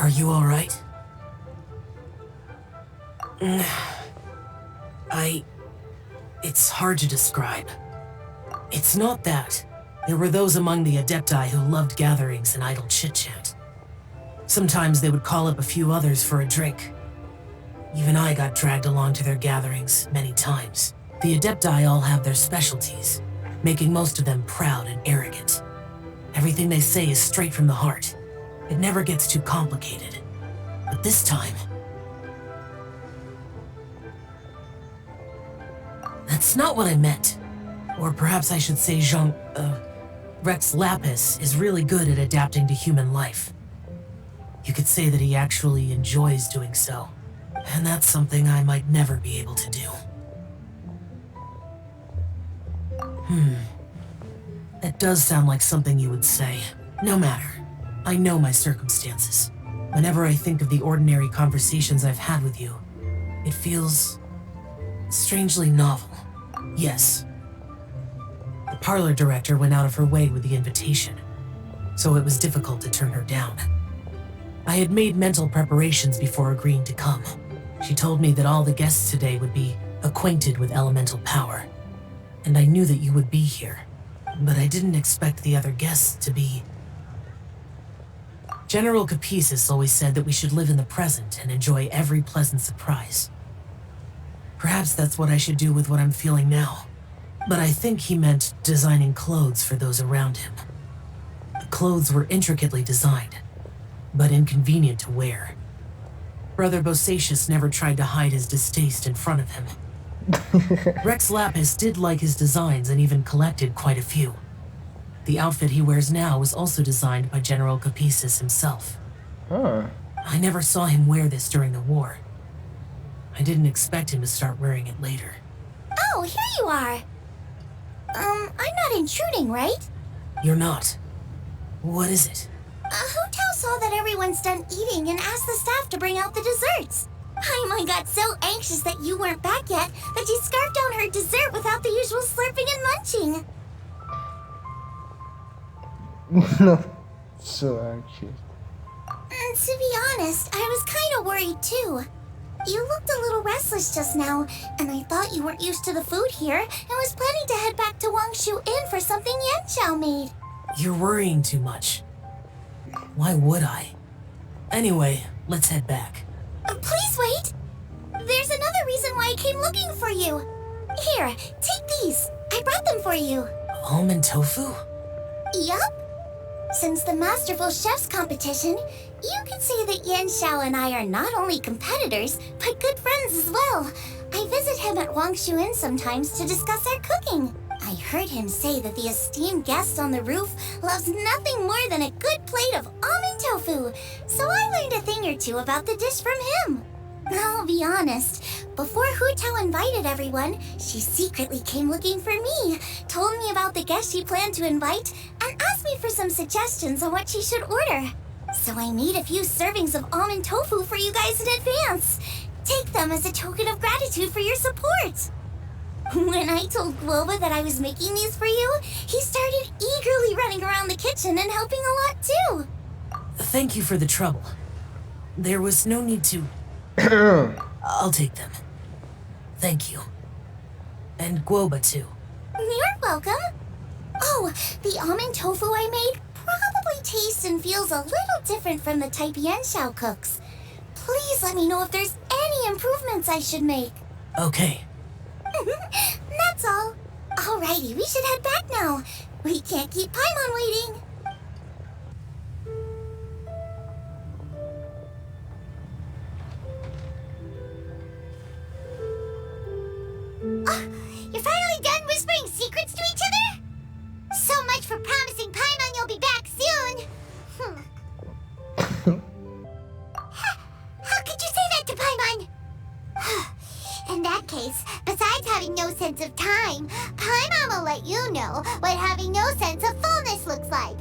Are you alright? It's hard to describe. It's not that. There were those among the Adepti who loved gatherings and idle chit-chat. Sometimes they would call up a few others for a drink. Even I got dragged along to their gatherings many times. The Adepti all have their specialties, making most of them proud and arrogant. Everything they say is straight from the heart. It never gets too complicated. But this time... That's not what I meant. Or perhaps I should say Rex Lapis is really good at adapting to human life. You could say that he actually enjoys doing so. And that's something I might never be able to do. That does sound like something you would say. No matter. I know my circumstances. Whenever I think of the ordinary conversations I've had with you, it feels strangely novel. Yes. The parlor director went out of her way with the invitation, so it was difficult to turn her down. I had made mental preparations before agreeing to come. She told me that all the guests today would be acquainted with elemental power, and I knew that you would be here, but I didn't expect the other guests to be... General Capices always said that we should live in the present and enjoy every pleasant surprise. Perhaps that's what I should do with what I'm feeling now. But I think he meant designing clothes for those around him. The clothes were intricately designed, but inconvenient to wear. Brother Bosacius never tried to hide his distaste in front of him. Rex Lapis did like his designs and even collected quite a few. The outfit he wears now was also designed by General Capices himself. Huh. I never saw him wear this during the war. I didn't expect him to start wearing it later. Oh, here you are. I'm not intruding, right? You're not. What is it? Hu saw that everyone's done eating and asked the staff to bring out the desserts. Paimon got so anxious that you weren't back yet that she scarfed down her dessert without the usual slurping and munching. No. So anxious. To be honest, I was kind of worried too. You looked a little restless just now, and I thought you weren't used to the food here and was planning to head back to Wangshu Inn for something Yanxiao made. You're worrying too much. Why would I? Anyway, let's head back. Please wait. There's another reason why I came looking for you. Here, take these. I brought them for you. Almond tofu? Yup. Since the Masterful Chef's competition, you could say that Yanxiao and I are not only competitors, but good friends as well. I visit him at Wangshu Inn sometimes to discuss our cooking. I heard him say that the esteemed guest on the roof loves nothing more than a good plate of almond tofu, so I learned a thing or two about the dish from him. I'll be honest, before Hu Tao invited everyone, she secretly came looking for me, told me about the guests she planned to invite, and asked me for some suggestions on what she should order. So I made a few servings of almond tofu for you guys in advance. Take them as a token of gratitude for your support. When I told Globa that I was making these for you, he started eagerly running around the kitchen and helping a lot too. Thank you for the trouble. There was no need to... I'll take them. Thank you. And Guoba too. You're welcome. Oh, the almond tofu I made probably tastes and feels a little different from the type Yanxiao cooks. Please let me know if there's any improvements I should make. Okay. That's all. Alrighty, we should head back now. We can't keep Paimon waiting. You're finally done whispering secrets to each other? So much for promising Paimon you'll be back soon. How could you say that to Paimon? In that case, besides having no sense of time, Paimon will let you know what having no sense of fullness looks like.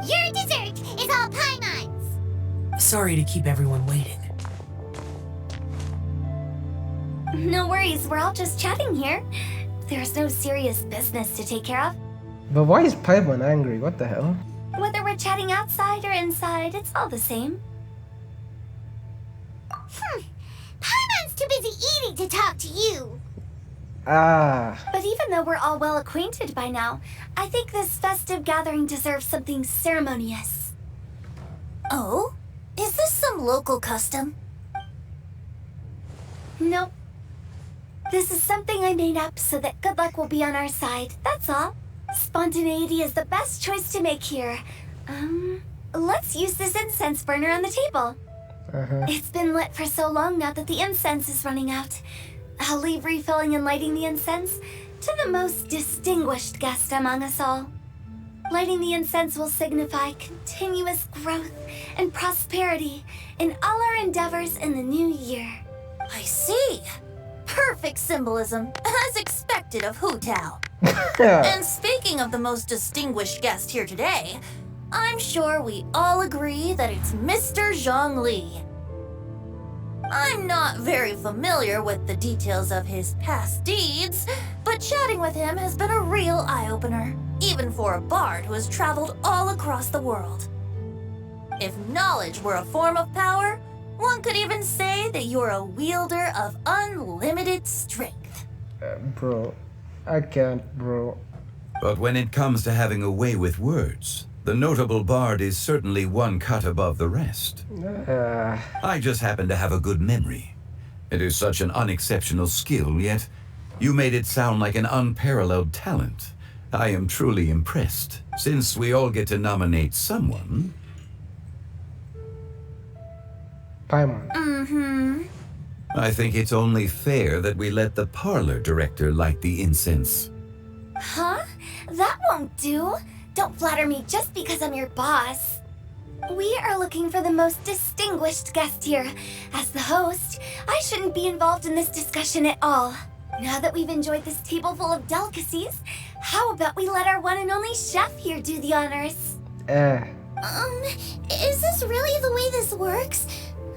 Your dessert is all Paimon's. Sorry to keep everyone waiting. No worries, we're all just chatting here. There's no serious business to take care of. But why is Paimon angry? What the hell? Whether we're chatting outside or inside, it's all the same. Paimon's too busy eating to talk to you. Ah. But even though we're all well acquainted by now, I think this festive gathering deserves something ceremonious. Oh? Is this some local custom? Nope. This is something I made up so that good luck will be on our side, that's all. Spontaneity is the best choice to make here. Let's use this incense burner on the table. It's been lit for so long now that the incense is running out. I'll leave refilling and lighting the incense to the most distinguished guest among us all. Lighting the incense will signify continuous growth and prosperity in all our endeavors in the new year. I see. Perfect symbolism, as expected of Hu Tao. And speaking of the most distinguished guest here today, I'm sure we all agree that it's Mr. Zhang Li. I'm not very familiar with the details of his past deeds, but chatting with him has been a real eye-opener, even for a bard who has traveled all across the world. If knowledge were a form of power, one could even say that you're a wielder of unlimited strength. Bro, I can't, bro. But when it comes to having a way with words, the notable bard is certainly one cut above the rest. I just happen to have a good memory. It is such an unexceptional skill, yet you made it sound like an unparalleled talent. I am truly impressed. Since we all get to nominate someone... Paimon. I think it's only fair that we let the parlor director light the incense. Huh? That won't do. Don't flatter me just because I'm your boss. We are looking for the most distinguished guest here. As the host, I shouldn't be involved in this discussion at all. Now that we've enjoyed this table full of delicacies, how about we let our one and only chef here do the honors? Is this really the way this works?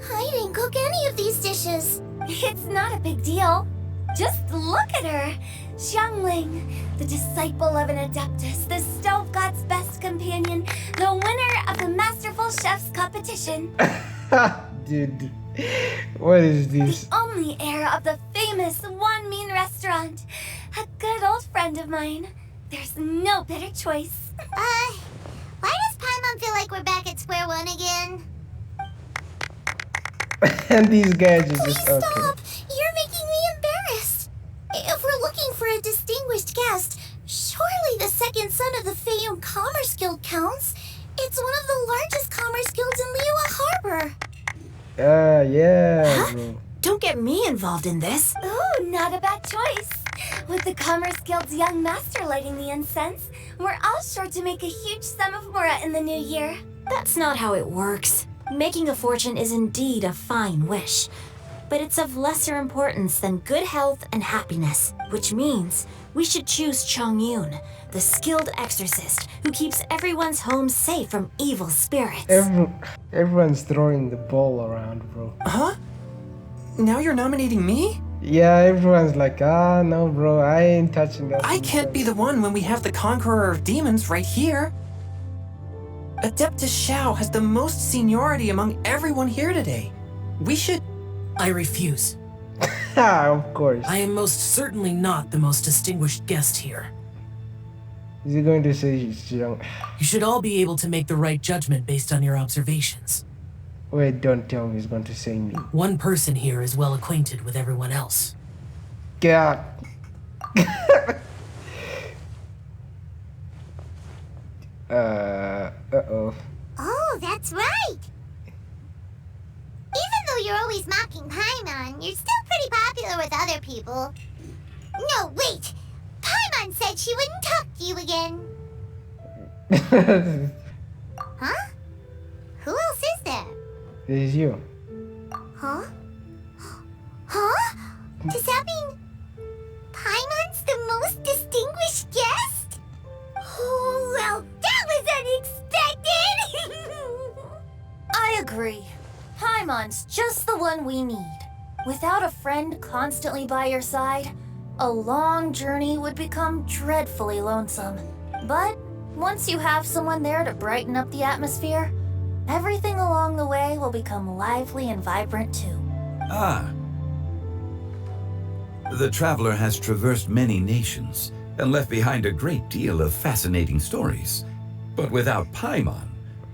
I didn't cook any of these dishes. It's not a big deal. Just look at her. Xiangling, the disciple of an adeptus, the stove god's best companion, the winner of the Masterful Chef's competition. Dude, what is this? The only heir of the famous One Mean restaurant. A good old friend of mine. There's no better choice. Why does Paimon feel like we're back at square one again? And these guys are Please just okay. stop! You're making me embarrassed. If we're looking for a distinguished guest, surely the second son of the Feiyun Commerce Guild counts. It's one of the largest commerce guilds in Liyue Harbor. Yeah, bro. Don't get me involved in this. Oh, not a bad choice. With the Commerce Guild's young master lighting the incense, we're all sure to make a huge sum of mora in the new year. That's not how it works. Making a fortune is indeed a fine wish, but it's of lesser importance than good health and happiness, which means we should choose Chongyun, the skilled exorcist who keeps everyone's home safe from evil spirits. Everyone's throwing the ball around, bro. Huh? Now you're nominating me? Yeah, everyone's like, no, bro, I ain't touching that. I can't be the one when we have the Conqueror of Demons right here. Adeptus Xiao has the most seniority among everyone here today. We should... I refuse. Of course. I am most certainly not the most distinguished guest here. Is he going to say he's young? You should all be able to make the right judgment based on your observations. Wait, don't tell me he's going to say me. One person here is well acquainted with everyone else. God. Uh-oh. Oh, that's right. Even though you're always mocking Paimon, you're still pretty popular with other people. No, wait. Paimon said she wouldn't talk to you again. Huh? Who else is there? This is you. Huh? Huh? Does that mean Paimon's the most distinguished guest? Oh, well, that was unexpected! I agree. Paimon's just the one we need. Without a friend constantly by your side, a long journey would become dreadfully lonesome. But Once you have someone there to brighten up the atmosphere, everything along the way will become lively and vibrant too. Ah. The traveler has traversed many nations and left behind a great deal of fascinating stories. But without paimon,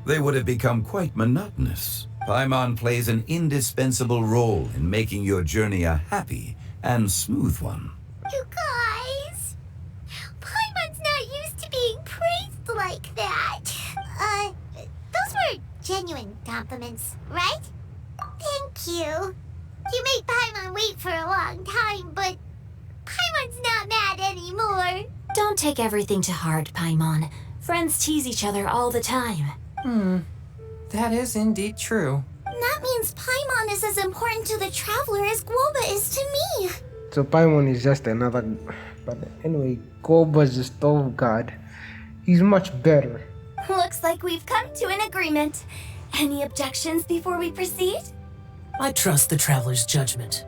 they would have become quite monotonous. Paimon plays an indispensable role in making your journey a happy and smooth one. You guys, Paimon's not used to being praised like that. Those were genuine compliments, right? Thank you. You made Paimon wait for a long time, but Paimon's not mad anymore. Don't take everything to heart, Paimon. Friends tease each other all the time. That is indeed true. That means Paimon is as important to the traveler as Guoba is to me. So Paimon is just another... But anyway, Goba's the stove god. He's much better. Looks like we've come to an agreement. Any objections before we proceed? I trust the traveler's judgment.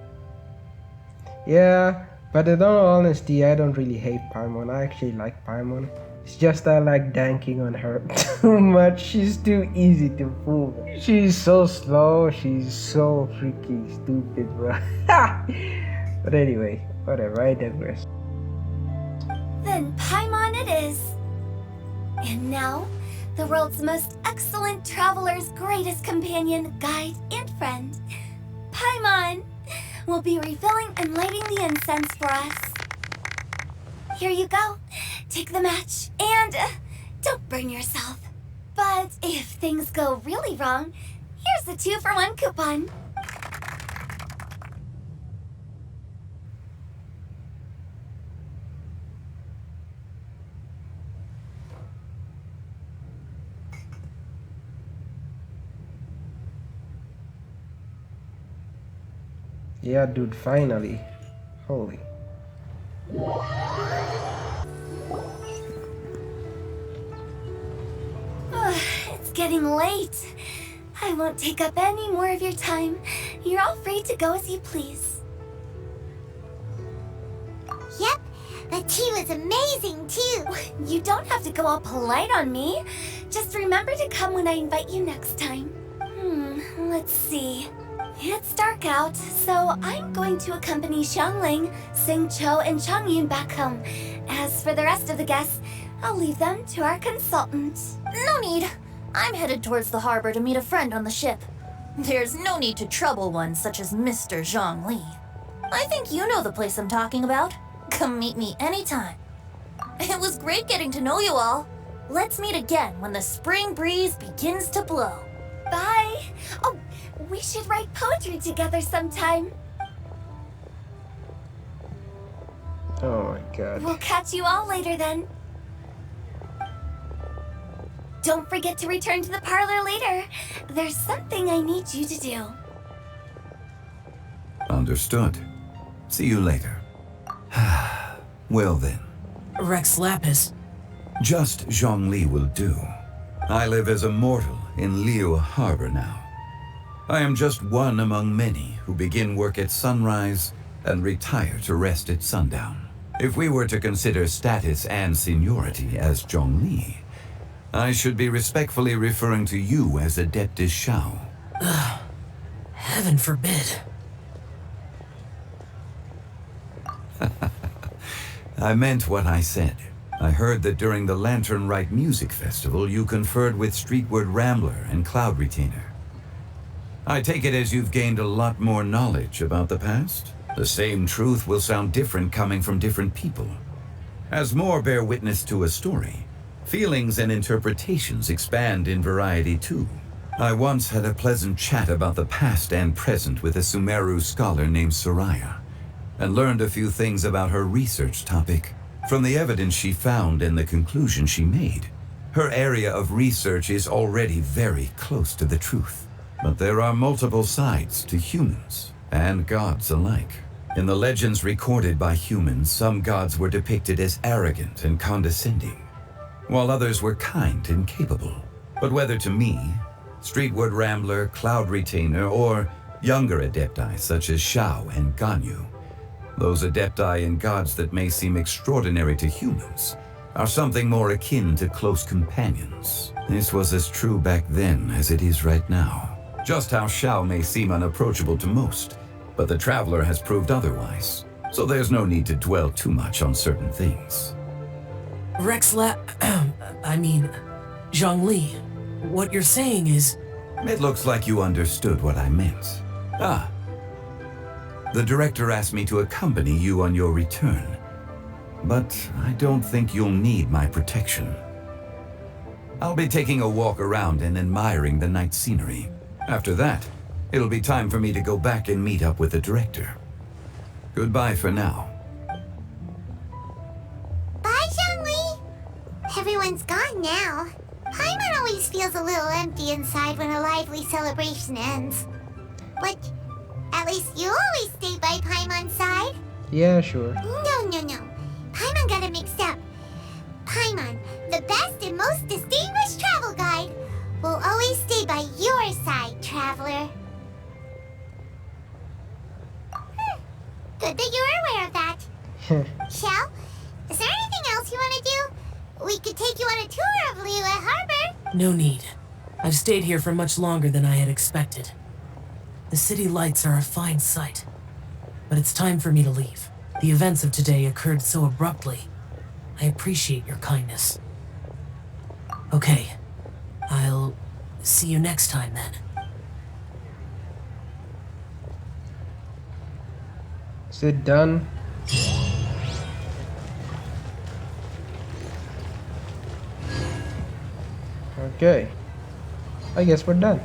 Yeah, but in all honesty, I don't really hate Paimon. I actually like Paimon. It's just I like danking on her too much. She's too easy to fool. She's so slow. She's so freaking stupid, bro. But anyway, whatever. I digress. Then Paimon it is. And now, the world's most excellent traveler's greatest companion, guide, and friend, Paimon, will be refilling and lighting the incense for us. Here you go. Take the match, and don't burn yourself. But if things go really wrong, here's the 2-for-1 coupon. Yeah, dude, finally. Holy. It's getting late. I won't take up any more of your time. You're all free to go as you please. Yep, the tea was amazing too. You don't have to go all polite on me. Just remember to come when I invite you next time. Let's see. It's dark out, so I'm going to accompany Xiangling, Xingqiu, and Changyun back home. As for the rest of the guests, I'll leave them to our consultant. No need. I'm headed towards the harbor to meet a friend on the ship. There's no need to trouble one such as Mr. Zhongli. I think you know the place I'm talking about. Come meet me anytime. It was great getting to know you all. Let's meet again when the spring breeze begins to blow. Bye. Oh, we should write poetry together sometime. Oh my god. We'll catch you all later then. Don't forget to return to the parlor later. There's something I need you to do. Understood. See you later. Well then. Rex Lapis. Just Zhongli will do. I live as a mortal in Liu Harbor now. I am just one among many who begin work at sunrise and retire to rest at sundown. If we were to consider status and seniority as Zhongli, I should be respectfully referring to you as Adeptus Shao. Heaven forbid. I meant what I said. I heard that during the Lantern Rite Music Festival, you conferred with Streetward Rambler and Cloud Retainer. I take it as you've gained a lot more knowledge about the past? The same truth will sound different coming from different people. As more bear witness to a story, feelings and interpretations expand in variety too. I once had a pleasant chat about the past and present with a Sumeru scholar named Soraya, and learned a few things about her research topic from the evidence she found and the conclusion she made. Her area of research is already very close to the truth, but there are multiple sides to humans and gods alike. In the legends recorded by humans, some gods were depicted as arrogant and condescending, while others were kind and capable. But whether to me, Streetward Rambler, Cloud Retainer, or younger adepti such as Shao and Ganyu, those adepti and gods that may seem extraordinary to humans are something more akin to close companions. This was as true back then as it is right now. Just how Shao may seem unapproachable to most, but the Traveler has proved otherwise. So there's no need to dwell too much on certain things. Zhongli, what you're saying is... It looks like you understood what I meant. Ah. The director asked me to accompany you on your return, but I don't think you'll need my protection. I'll be taking a walk around and admiring the night scenery. After that, it'll be time for me to go back and meet up with the director. Goodbye for now. Bye, Zhongli. Everyone's gone now. Paimon always feels a little empty inside when a lively celebration ends. But at least you always stay by Paimon's side. Yeah, sure. No. Paimon got it mixed up. Paimon, the best and most distinguished travel guide, will always stay by your side, traveler. Good that you're aware of that. Shell, is there anything else you want to do? We could take you on a tour of Liyue Harbor. No need. I've stayed here for much longer than I had expected. The city lights are a fine sight, but it's time for me to leave. The events of today occurred so abruptly. I appreciate your kindness. Okay, I'll see you next time then. Is it done? Okay. I guess we're done.